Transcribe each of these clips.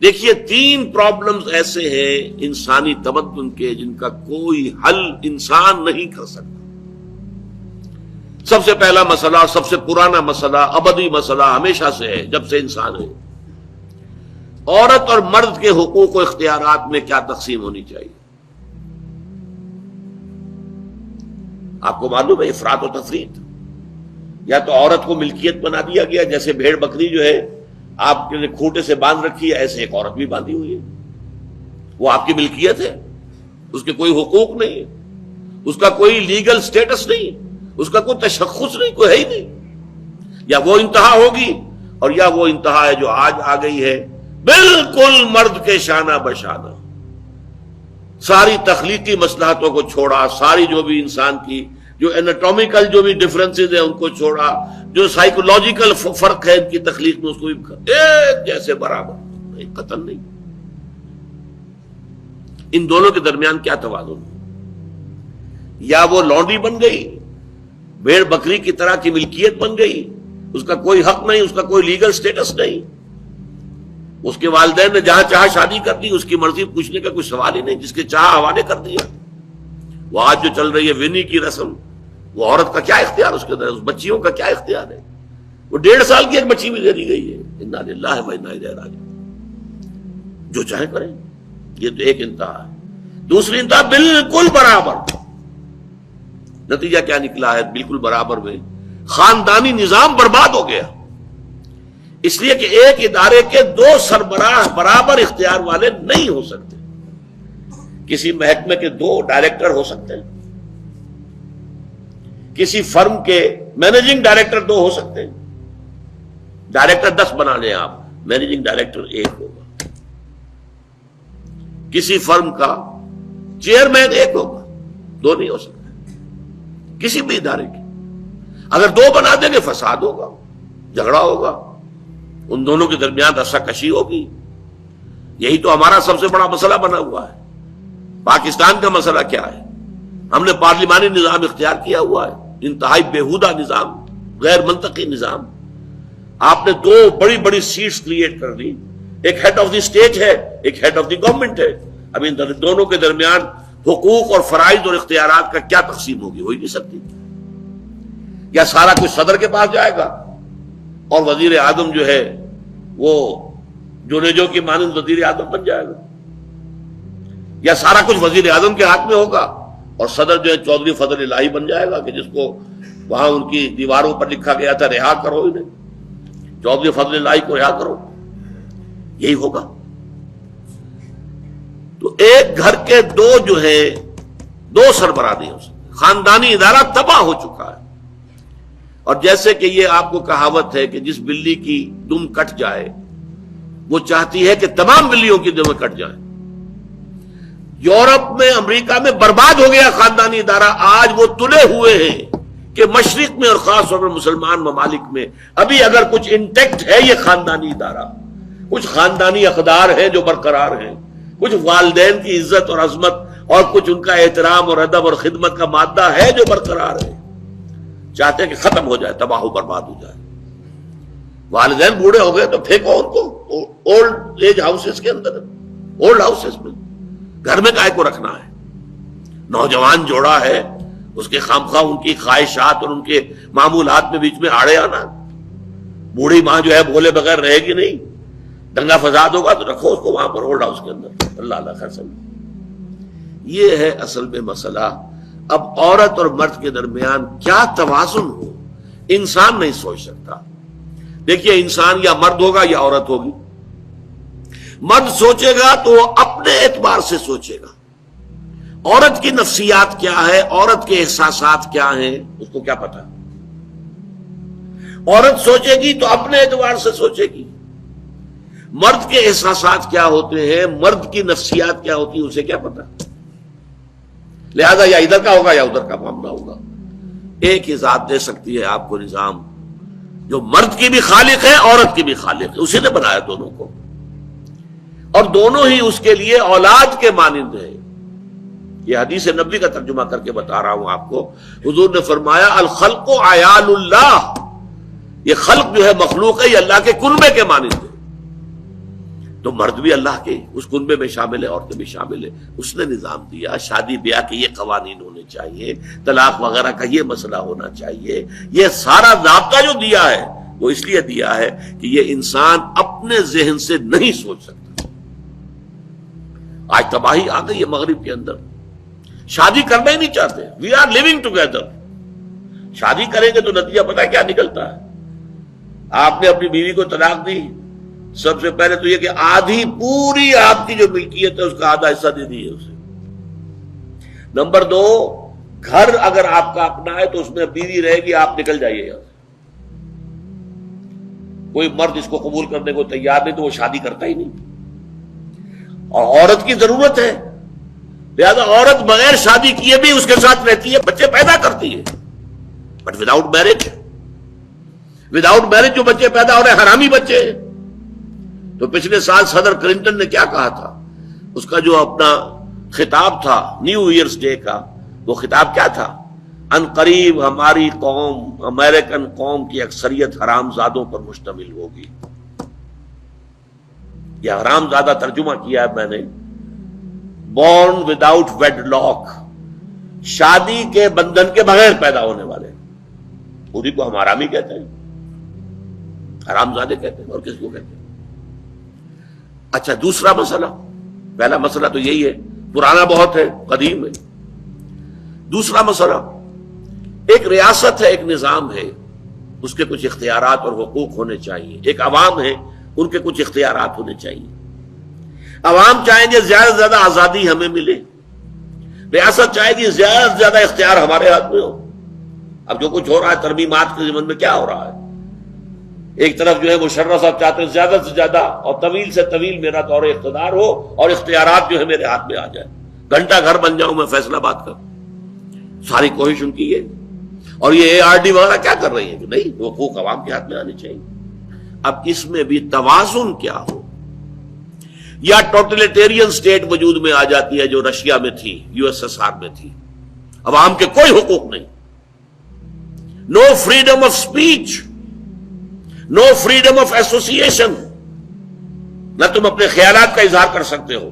دیکھیے 3 پرابلمز ایسے ہیں انسانی تمدن کے جن کا کوئی حل انسان نہیں کر سکتا. سب سے پہلا مسئلہ اور سب سے پرانا مسئلہ، ابدی مسئلہ ہمیشہ سے ہے جب سے انسان ہے، عورت اور مرد کے حقوق و اختیارات میں کیا تقسیم ہونی چاہیے. آپ کو معلوم ہے افراط و تفریط، یا تو عورت کو ملکیت بنا دیا گیا، جیسے بھیڑ بکری جو ہے آپ کے کھوٹے سے باندھ رکھی ہے، ایسے ایک عورت بھی باندھی ہوئی ہے، وہ آپ کی ملکیت ہے، اس کے کوئی حقوق نہیں ہے، اس کا کوئی لیگل سٹیٹس نہیں، اس کا کوئی تشخص نہیں، کوئی ہے ہی نہیں. یا وہ انتہا ہوگی اور یا وہ انتہا ہے جو آج آ گئی ہے، بالکل مرد کے شانہ بشانہ. ساری تخلیقی مصلحتوں کو چھوڑا، ساری جو بھی انسان کی جو انیٹومیکل جو بھی ڈفرنسز ہیں ان کو چھوڑا، جو سائیکولوجیکل فرق ہے ان کی تخلیق میں، اس کو بھی ایک جیسے برابر، ایک قطن نہیں. ان دونوں کے درمیان کیا توازن؟ یا وہ لونڈی بن گئی، بھیڑ بکری کی طرح کی ملکیت بن گئی، اس کا کوئی حق نہیں، اس کا کوئی لیگل سٹیٹس نہیں، اس کے والدین نے جہاں چاہا شادی کر دی، اس کی مرضی پوچھنے کا کوئی سوال ہی نہیں، جس کے چاہا حوالے کر دیا. وہ آج جو چل رہی ہے ونی کی رسم، وہ عورت کا کیا اختیار اس کے اندر ہے، اس بچیوں کا کیا اختیار ہے؟ وہ 1.5 سال کی ایک بچی بھی دے دی گئی ہے. انا للہ و انا الیہ راجعون. جو چاہے کریں. یہ تو ایک انتہا ہے. دوسری انتہا بالکل برابر. نتیجہ کیا نکلا ہے؟ بالکل برابر میں خاندانی نظام برباد ہو گیا، اس لیے کہ ایک ادارے کے 2 سربراہ برابر اختیار والے نہیں ہو سکتے. کسی محکمے کے 2 ڈائریکٹر ہو سکتے ہیں، کسی فرم کے مینیجنگ ڈائریکٹر 2 ہو سکتے ہیں. ڈائریکٹر 10 بنا لیں آپ، مینیجنگ ڈائریکٹر 1 ہوگا. کسی فرم کا چیئرمین 1 ہوگا، 2 نہیں ہو سکتے. کسی بھی ادارے کی اگر 2 بنا دیں گے فساد ہوگا، جھگڑا ہوگا، ان دونوں کے درمیان رسا کشی ہوگی. یہی تو ہمارا سب سے بڑا مسئلہ بنا ہوا ہے. پاکستان کا مسئلہ کیا ہے؟ ہم نے پارلیمانی نظام اختیار کیا ہوا ہے، انتہائی بیہودہ نظام، غیر منطقی نظام. آپ نے 2 بڑی بڑی سیٹس کریٹ کر دی، ایک ہیڈ آف دی اسٹیٹ ہے، ایک ہیڈ آف دی گورنمنٹ ہے. اب ان دونوں کے درمیان حقوق اور فرائض اور اختیارات کا کیا تقسیم ہوگی؟ ہو ہی نہیں سکتی. یا سارا کچھ صدر کے پاس جائے گا اور وزیر اعظم جو ہے وہ جونیجو کی مانند وزیر اعظم بن جائے گا، یا سارا کچھ وزیر اعظم کے ہاتھ میں ہوگا اور صدر جو ہے چودھری فضل الہی بن جائے گا، کہ جس کو وہاں ان کی دیواروں پر لکھا گیا تھا رہا کرو انہیں، چودھری فضل الہی کو رہا کرو. یہی ہوگا. تو ایک گھر کے 2 جو ہے 2 سربراہ نہیں ہو سکتے. خاندانی ادارہ تباہ ہو چکا ہے. اور جیسے کہ یہ آپ کو کہاوت ہے کہ جس بلی کی دم کٹ جائے وہ چاہتی ہے کہ تمام بلیوں کی دمیں کٹ جائیں. یورپ میں، امریکہ میں برباد ہو گیا خاندانی ادارہ. آج وہ تلے ہوئے ہیں کہ مشرق میں اور خاص طور پر مسلمان ممالک میں ابھی اگر کچھ انٹیکٹ ہے یہ خاندانی ادارہ، کچھ خاندانی اقدار ہیں جو برقرار ہیں، کچھ والدین کی عزت اور عظمت اور کچھ ان کا احترام اور ادب اور خدمت کا مادہ ہے جو برقرار ہے. چاہتے ہیں کہ ختم ہو جائے، تباہ و برباد ہو جائے. والدین بوڑھے ہو گئے تو پھینکو ان کو اولڈ ایج ہاؤسز کے اندر، اولڈ ہاؤسز میں. گھر میں کائے کو رکھنا ہے؟ نوجوان جوڑا ہے، اس کے خامخواہ ان کی خواہشات اور ان کے معمولات میں بیچ میں آڑے آنا. بوڑھی ماں جو ہے بولے بغیر رہے گی نہیں، دنگا فساد ہوگا تو رکھو اس کو وہاں پر اولڈ ہاؤس کے اندر. اللہ اللہ خیر سمجھ. یہ ہے اصل میں مسئلہ. اب عورت اور مرد کے درمیان کیا توازن ہو، انسان نہیں سوچ سکتا. دیکھیے انسان یا مرد ہوگا یا عورت ہوگی. مرد سوچے گا تو وہ اپنے اعتبار سے سوچے گا. عورت کی نفسیات کیا ہے، عورت کے احساسات کیا ہیں، اس کو کیا پتا. عورت سوچے گی تو اپنے اعتبار سے سوچے گی. مرد کے احساسات کیا ہوتے ہیں، مرد کی نفسیات کیا ہوتی ہیں، اسے کیا پتا. لہذا یا ادھر کا ہوگا یا ادھر کا معاملہ ہوگا. ایک ہی ذات دے سکتی ہے آپ کو نظام، جو مرد کی بھی خالق ہے عورت کی بھی خالق ہے. اسی نے بنایا دونوں کو، اور دونوں ہی اس کے لیے اولاد کے مانند ہیں. یہ حدیث نبوی کا ترجمہ کر کے بتا رہا ہوں آپ کو. حضور نے فرمایا الخلق عیال اللہ، یہ خلق جو ہے مخلوق ہے، یہ اللہ کے کنبے کے مانند ہے. تو مرد بھی اللہ کے اس کنبے میں شامل ہے، عورتیں بھی شامل ہے. اس نے نظام دیا، شادی بیاہ کے یہ قوانین ہونے چاہیے، طلاق وغیرہ کا یہ مسئلہ ہونا چاہیے. یہ سارا ضابطہ جو دیا ہے وہ اس لیے دیا ہے کہ یہ انسان اپنے ذہن سے نہیں سوچ سکتا. آج تباہی آ گئی ہے مغرب کے اندر، شادی کرنا ہی نہیں چاہتے. We are living together. شادی کریں گے تو نتیجہ پتہ ہے کیا نکلتا ہے؟ آپ نے اپنی بیوی کو طلاق دی، سب سے پہلے تو یہ کہ آدھی پوری آپ کی جو ملکیت ہے اس کا آدھا حصہ دے دیے اسے. نمبر 2، گھر اگر آپ کا اپنا ہے تو اس میں بیوی رہے گی، آپ نکل جائیے یہاں سے. کوئی مرد اس کو قبول کرنے کو تیار نہیں تو وہ شادی کرتا ہی نہیں. اور عورت کی ضرورت ہے، لہذا عورت بغیر شادی کیے بھی اس کے ساتھ رہتی ہے، بچے پیدا کرتی ہے. بٹ وداؤٹ میرج جو بچے پیدا ہو رہے ہیں حرامی بچے. تو پچھلے سال صدر کلنٹن نے کیا کہا تھا؟ اس کا جو اپنا خطاب تھا نیو ایئرز ڈے کا، وہ خطاب کیا تھا؟ ان قریب ہماری قوم، امریکن قوم کی اکثریت حرام زادوں پر مشتمل ہوگی. یہ حرام زادہ ترجمہ کیا ہے میں نے، بورن وداؤٹ ویڈ لاک، شادی کے بندھن کے بغیر پیدا ہونے والے. پوری کو ہم حرامی کہتے ہیں، حرام زادے کہتے ہیں، اور کس کو کہتے ہیں؟ اچھا دوسرا مسئلہ، پہلا مسئلہ تو یہی ہے، پرانا بہت ہے، قدیم ہے. دوسرا مسئلہ، ایک ریاست ہے، ایک نظام ہے، اس کے کچھ اختیارات اور حقوق ہونے چاہیے. ایک عوام ہے، ان کے کچھ اختیارات ہونے چاہیے. عوام چاہیں گے زیادہ سے زیادہ آزادی ہمیں ملے، ریاست چاہے گی زیادہ سے زیادہ اختیار ہمارے ہاتھ میں ہو. اب جو کچھ ہو رہا ہے ترمیمات کے ضمن میں کیا ہو رہا ہے؟ ایک طرف جو ہے مشرف صاحب چاہتے ہیں زیادہ سے زیادہ اور طویل سے طویل میرا دور اقتدار ہو اور اختیارات جو ہے میرے ہاتھ میں آ جائے، گھنٹہ گھر بن جاؤں میں فیصلہ بات کر. ساری کوشش ان کی ہے. اور یہ ARD وغیرہ کیا کر رہی ہے کہ نہیں حقوق عوام کے ہاتھ میں آنے چاہیے. اب اس میں بھی توازن کیا ہو؟ یا ٹوٹلیٹیرین سٹیٹ وجود میں آ جاتی ہے جو رشیا میں تھی، USSR میں تھی، عوام کے کوئی حقوق نہیں، no freedom of speech, no freedom of association. نہ تم اپنے خیالات کا اظہار کر سکتے ہو،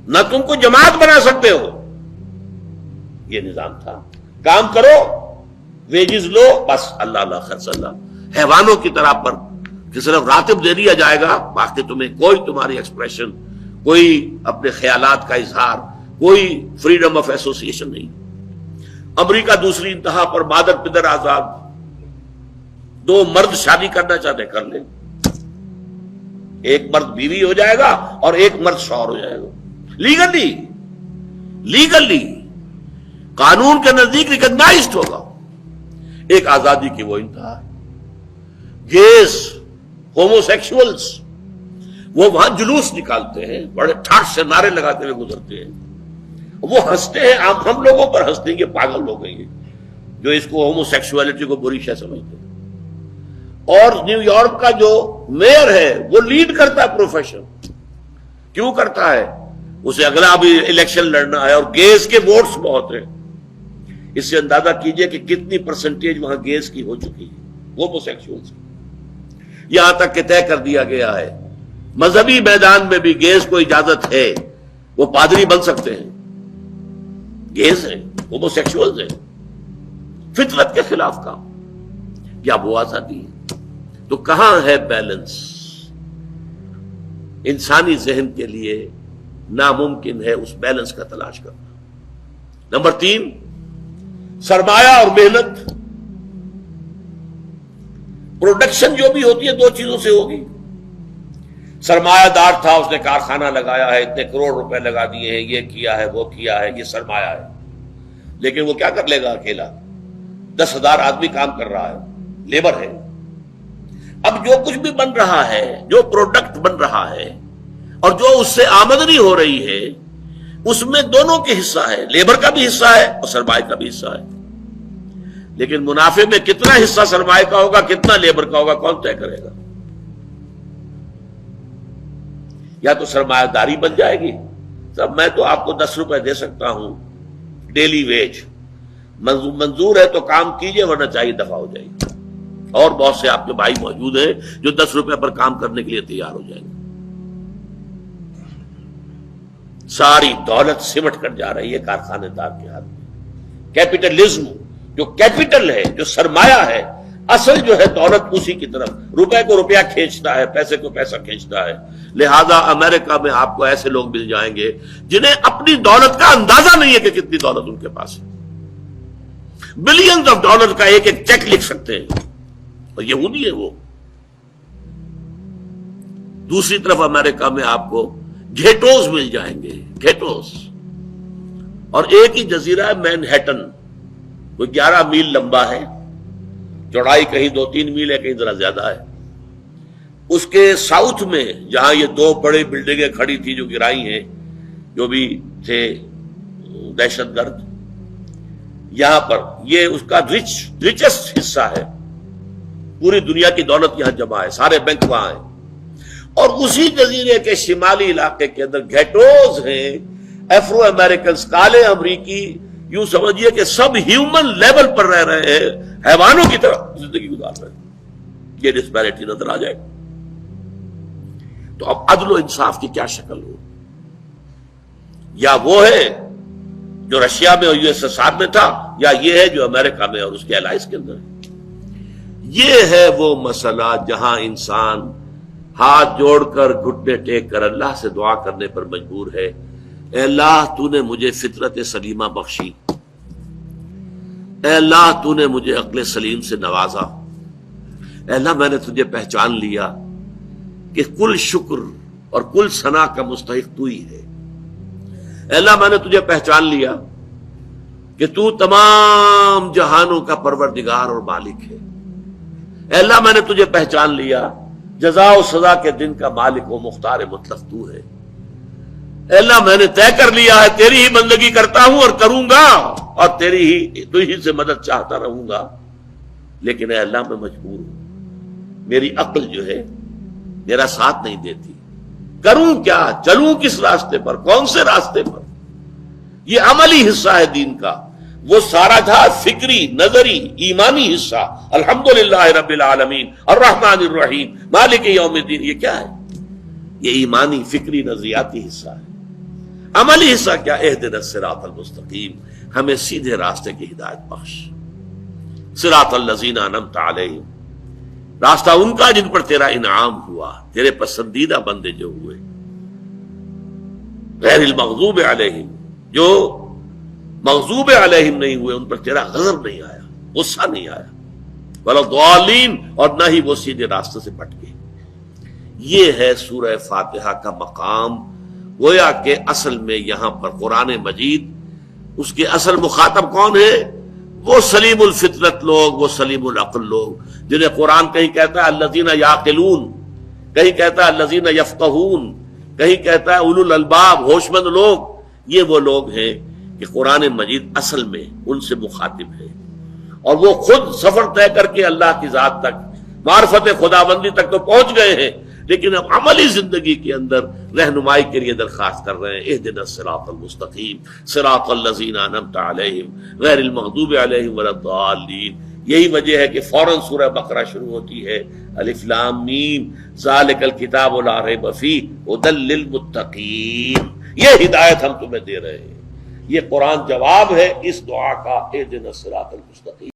نہ تم کو جماعت بنا سکتے ہو. یہ نظام تھا. کام کرو، ویجز لو، بس اللہ اللہ خرچ اللہ. حیوانوں کی طرح پر کہ صرف راتب دے دیا جائے گا، باقی تمہیں کوئی تمہاری ایکسپریشن، کوئی اپنے خیالات کا اظہار، کوئی فریڈم آف ایسوسیشن نہیں. امریکہ دوسری انتہا پر، مادر پدر آزاد. 2 مرد شادی کرنا چاہتے کر لیں، ایک مرد بیوی ہو جائے گا اور ایک مرد شوہر ہو جائے گا. لیگلی قانون کے نزدیک ریکگنائزڈ ہوگا. ایک آزادی کی وہ انتہا ہے. گیز، ہومو سیکشولز، وہ وہاں جلوس نکالتے ہیں، بڑے ٹھاٹ سے نعرے لگاتے ہوئے گزرتے ہیں. وہ ہنستے ہیں، ہم لوگوں پر ہنستے ہیں کہ پاگل لوگ ہیں یہ جو اس کو ہومو سیکشولیٹی کو بری شے سمجھتے ہیں. اور نیو یارک کا جو میئر ہے وہ لیڈ کرتا ہے پروفیشن. کیوں کرتا ہے؟ اسے اگلا بھی الیکشن لڑنا ہے اور گیز کے ووٹس بہت ہیں. اس سے اندازہ کیجئے کہ کتنی پرسنٹیج وہاں گیز کی ہو چکی ہے، ہومو سیکشولز. یہاں تک کہ طے کر دیا گیا ہے مذہبی میدان میں بھی گیز کو اجازت ہے، وہ پادری بن سکتے ہیں. گیز ہیں، ہومو سیکشولز ہیں، فطرت کے خلاف کام. کیا وہ آزادی ہے؟ تو کہاں ہے بیلنس؟ انسانی ذہن کے لیے ناممکن ہے اس بیلنس کا تلاش کرنا. نمبر 3، سرمایہ اور محنت. پروڈکشن جو بھی ہوتی ہے 2 چیزوں سے ہوگی. سرمایہ دار تھا، اس نے کارخانہ لگایا ہے، اتنے کروڑ روپے لگا دیے ہیں، یہ کیا ہے وہ کیا ہے، یہ سرمایہ ہے. لیکن وہ کیا کر لے گا اکیلا؟ 10,000 آدمی کام کر رہا ہے، لیبر ہے. اب جو کچھ بھی بن رہا ہے، جو پروڈکٹ بن رہا ہے اور جو اس سے آمدنی ہو رہی ہے، اس میں دونوں کے حصہ ہے، لیبر کا بھی حصہ ہے اور سرمایہ کا بھی حصہ ہے. لیکن منافع میں کتنا حصہ سرمایہ کا ہوگا، کتنا لیبر کا ہوگا، کون طے کرے گا؟ یا تو سرمایہ داری بن جائے گی، سب میں تو آپ کو 10 روپے دے سکتا ہوں ڈیلی ویج، منظور ہے تو کام کیجئے ورنہ چاہیے دفع ہو جائے گی. اور بہت سے آپ کے بھائی موجود ہیں جو 10 روپے پر کام کرنے کے لیے تیار ہو جائیں گے. ساری دولت سمٹ کر جا رہی ہے کارخانے دار کے ہاتھ میں. کیپٹلزم جو کیپٹل ہے، جو سرمایہ ہے، اصل جو ہے دولت اسی کی طرف، روپے کو روپیہ کھینچتا ہے، پیسے کو پیسہ کھینچتا ہے. لہذا امریکہ میں آپ کو ایسے لوگ مل جائیں گے جنہیں اپنی دولت کا اندازہ نہیں ہے کہ کتنی دولت ان کے پاس ہے. بلینز آف ڈالر کا ایک ایک چیک لکھ سکتے ہیں، اور یہودی ہے وہ. دوسری طرف امریکہ میں آپ کو گھیٹوز مل جائیں گے، گھیٹوز. اور ایک ہی جزیرہ ہے مینہٹن، وہ 11 میل لمبا ہے، چوڑائی کہیں 2-3 میل ہے، کہیں ذرا زیادہ ہے. اس کے ساؤتھ میں جہاں یہ 2 بڑے بلڈنگیں کھڑی تھی جو گرائی ہیں، جو بھی تھے دہشت گرد، یہاں پر یہ اس کا ریچسٹ حصہ ہے. پوری دنیا کی دولت یہاں جمع ہے، سارے بینک وہاں ہیں. اور اسی جزیرے کے شمالی علاقے کے اندر گھیٹوز ہیں، افرو امریکنز، کالے امریکی، یوں سمجھیے کہ سب ہیومن لیول پر رہ رہے ہیں، حیوانوں کی طرح زندگی گزار رہے ہیں. یہ ڈسپیرٹی نظر آ جائے. تو اب عدل و انصاف کی کیا شکل ہو؟ یا وہ ہے جو رشیا میں اور USSR میں تھا، یا یہ ہے جو امریکہ میں اور اس کے الائز کے اندر ہے. یہ ہے وہ مسئلہ جہاں انسان ہاتھ جوڑ کر گھٹنے ٹیک کر اللہ سے دعا کرنے پر مجبور ہے، اے اللہ تو نے مجھے فطرت سلیمہ بخشی، اے اللہ تو نے مجھے عقل سلیم سے نوازا، اے اللہ میں نے تجھے پہچان لیا کہ کل شکر اور کل ثنا کا مستحق تو ہی ہے. اے اللہ میں نے تجھے پہچان لیا کہ تو تمام جہانوں کا پروردگار اور مالک ہے. اے اللہ میں نے تجھے پہچان لیا جزا و سزا کے دن کا مالک و مختار مطلق تو ہے. اے اللہ میں نے طے کر لیا ہے تیری ہی بندگی کرتا ہوں اور کروں گا، اور تو ہی سے مدد چاہتا رہوں گا. لیکن اے اللہ میں مجبور ہوں، میری عقل جو ہے میرا ساتھ نہیں دیتی. کروں کیا؟ چلوں کس راستے پر؟ کون سے راستے پر؟ یہ عملی حصہ ہے دین کا. وہ سارا تھا فکری، نظری، ایمانی حصہ. الحمدللہ رب العالمین الرحمن الرحیم مالک یوم الدین، یہ کیا ہے؟ یہ ایمانی، فکری، نظریاتی حصہ ہے. عملی حصہ کیا؟ اہدنا الصراط المستقیم، ہمیں سیدھے راستے کی ہدایت بخش. صراط الذین انعمت علیہم، راستہ ان کا جن پر تیرا انعام ہوا، تیرے پسندیدہ بندے جو ہوئے. غیر المغضوب علیہم، جو مغضوب علیہم نہیں ہوئے، ان پر تیرا غضب نہیں آیا، غصہ نہیں آیا. ولا الضالین، اور نہ ہی وہ سیدھے راستے سے پٹ گئے. یہ ہے سورہ فاتحہ کا مقام. گویا کہ اصل میں یہاں پر قرآن مجید، اس کے اصل مخاطب کون ہے؟ وہ سلیم الفطرت لوگ، وہ سلیم العقل لوگ، جنہیں قرآن کہیں کہتا ہے الذین یعقلون، کہیں کہتا ہے الذین یفقہون، کہیں کہتا ہے اولو الالباب، ہوش مند لوگ. یہ وہ لوگ ہیں کہ قرآن مجید اصل میں ان سے مخاطب ہے، اور وہ خود سفر طے کر کے اللہ کی ذات تک، معرفت خداوندی تک تو پہنچ گئے ہیں، لیکن اب عملی زندگی کے اندر رہنمائی کے لیے درخواست کر رہے ہیں اہدنا الصراط المستقیم صراط الذین انعمت علیہم غیر المغضوب علیہم ولا الضالین. یہی وجہ ہے کہ فوراً سورہ بقرہ شروع ہوتی ہے الف لام میم ذالک الکتاب لا ریب فیہ ھدی للمتقین. یہ ہدایت ہم تمہیں دے رہے ہیں. یہ قرآن جواب ہے اس دعا کا اہدنا الصراط المستقیم.